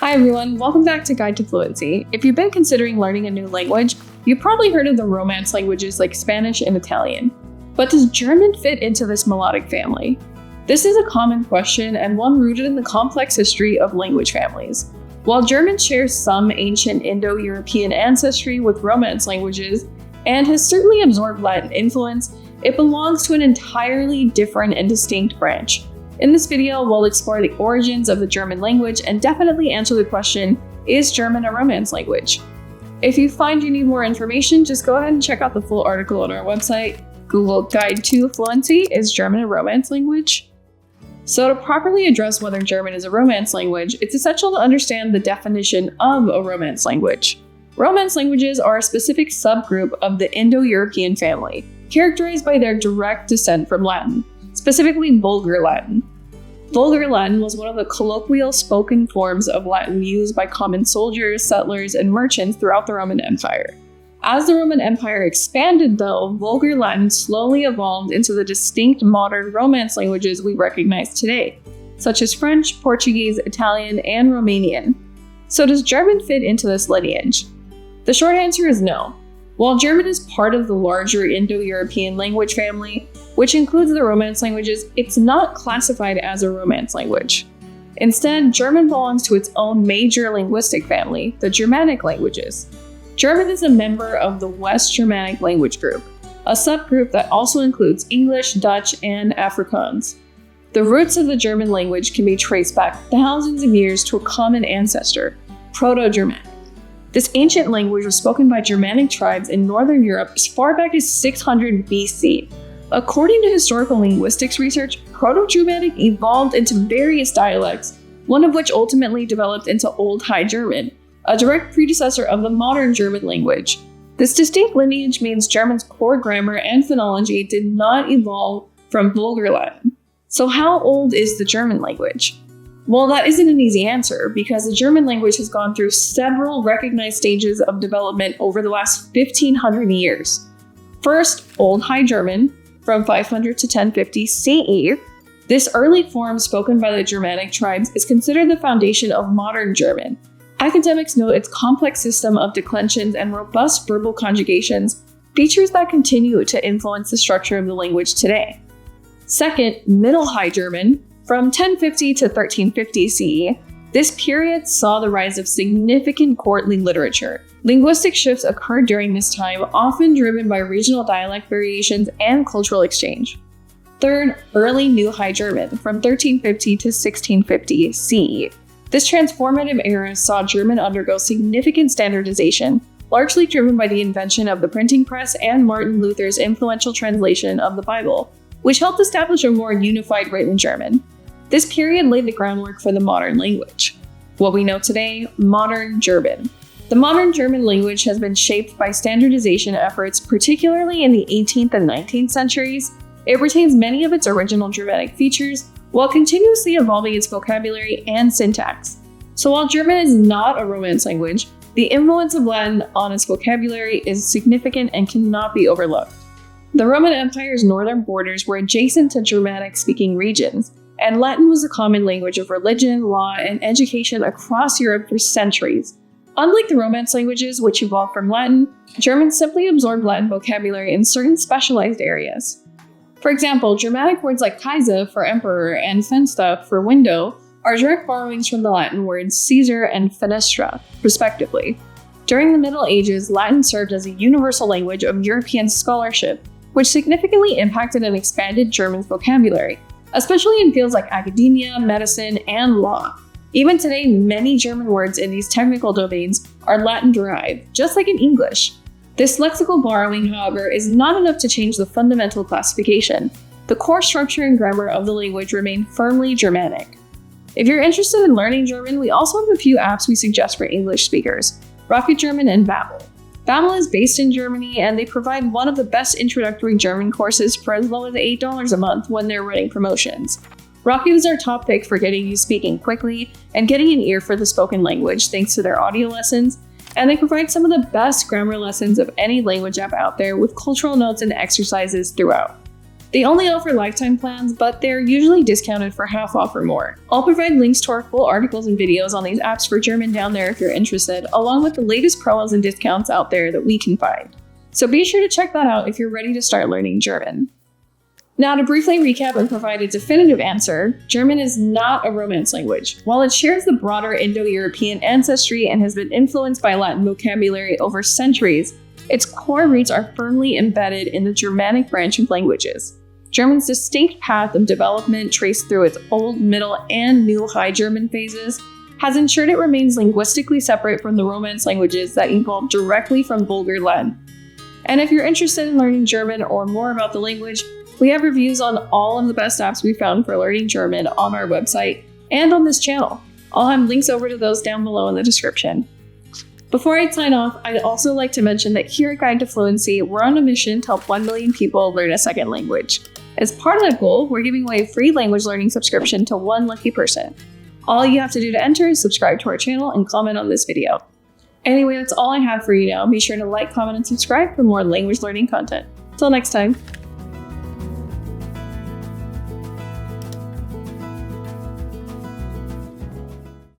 Hi everyone, welcome back to Guide to Fluency. If you've been considering learning a new language, you've probably heard of the Romance languages like Spanish and Italian. But does German fit into this melodic family? This is a common question and one rooted in the complex history of language families. While German shares some ancient Indo-European ancestry with Romance languages and has certainly absorbed Latin influence, it belongs to an entirely different and distinct branch. In this video, we'll explore the origins of the German language and definitely answer the question, is German a Romance language? If you find you need more information, just go ahead and check out the full article on our website. Google Guide to Fluency, is German a Romance language? So to properly address whether German is a Romance language, it's essential to understand the definition of a Romance language. Romance languages are a specific subgroup of the Indo-European family, characterized by their direct descent from Latin, specifically Vulgar Latin. Vulgar Latin was one of the colloquial spoken forms of Latin used by common soldiers, settlers, and merchants throughout the Roman Empire. As the Roman Empire expanded, though, Vulgar Latin slowly evolved into the distinct modern Romance languages we recognize today, such as French, Portuguese, Italian, and Romanian. So does German fit into this lineage? The short answer is no. While German is part of the larger Indo-European language family, which includes the Romance languages, it's not classified as a Romance language. Instead, German belongs to its own major linguistic family, the Germanic languages. German is a member of the West Germanic language group, a subgroup that also includes English, Dutch, and Afrikaans. The roots of the German language can be traced back thousands of years to a common ancestor, Proto-Germanic. This ancient language was spoken by Germanic tribes in Northern Europe as far back as 600 BC. According to historical linguistics research, Proto-Germanic evolved into various dialects, one of which ultimately developed into Old High German, a direct predecessor of the modern German language. This distinct lineage means German's core grammar and phonology did not evolve from Vulgar Latin. So how old is the German language? Well, that isn't an easy answer, because the German language has gone through several recognized stages of development over the last 1500 years. First, Old High German, from 500 to 1050 CE. This early form spoken by the Germanic tribes is considered the foundation of modern German. Academics note its complex system of declensions and robust verbal conjugations, features that continue to influence the structure of the language today. Second, Middle High German, from 1050 to 1350 CE. This period saw the rise of significant courtly literature. Linguistic shifts occurred during this time, often driven by regional dialect variations and cultural exchange. Third, Early New High German, from 1350 to 1650 CE. This transformative era saw German undergo significant standardization, largely driven by the invention of the printing press and Martin Luther's influential translation of the Bible, which helped establish a more unified written German. This period laid the groundwork for the modern language. What we know today, modern German. The modern German language has been shaped by standardization efforts, particularly in the 18th and 19th centuries. It retains many of its original Germanic features, while continuously evolving its vocabulary and syntax. So while German is not a Romance language, the influence of Latin on its vocabulary is significant and cannot be overlooked. The Roman Empire's northern borders were adjacent to Germanic-speaking regions, and Latin was a common language of religion, law, and education across Europe for centuries. Unlike the Romance languages, which evolved from Latin, German simply absorbed Latin vocabulary in certain specialized areas. For example, Germanic words like Kaiser for emperor and Fenster for window are direct borrowings from the Latin words Caesar and Fenestra, respectively. During the Middle Ages, Latin served as a universal language of European scholarship, which significantly impacted and expanded German's vocabulary, especially in fields like academia, medicine, and law. Even today, many German words in these technical domains are Latin-derived, just like in English. This lexical borrowing, however, is not enough to change the fundamental classification. The core structure and grammar of the language remain firmly Germanic. If you're interested in learning German, we also have a few apps we suggest for English speakers, Rocket German and Babbel. Babbel is based in Germany, and they provide one of the best introductory German courses for as low as $8 a month when they're running promotions. Rocket is our top pick for getting you speaking quickly and getting an ear for the spoken language thanks to their audio lessons, and they provide some of the best grammar lessons of any language app out there with cultural notes and exercises throughout. They only offer lifetime plans, but they're usually discounted for half off or more. I'll provide links to our full articles and videos on these apps for German down there if you're interested, along with the latest promos and discounts out there that we can find. So be sure to check that out if you're ready to start learning German. Now, to briefly recap and provide a definitive answer, German is not a Romance language. While it shares the broader Indo-European ancestry and has been influenced by Latin vocabulary over centuries, its core roots are firmly embedded in the Germanic branch of languages. German's distinct path of development traced through its Old, Middle, and New High German phases has ensured it remains linguistically separate from the Romance languages that evolved directly from Vulgar Latin. And if you're interested in learning German or more about the language, we have reviews on all of the best apps we found for learning German on our website and on this channel. I'll have links over to those down below in the description. Before I sign off, I'd also like to mention that here at Guide to Fluency, we're on a mission to help 1 million people learn a second language. As part of that goal, we're giving away a free language learning subscription to one lucky person. All you have to do to enter is subscribe to our channel and comment on this video. Anyway, that's all I have for you now. Be sure to like, comment, and subscribe for more language learning content. Till next time.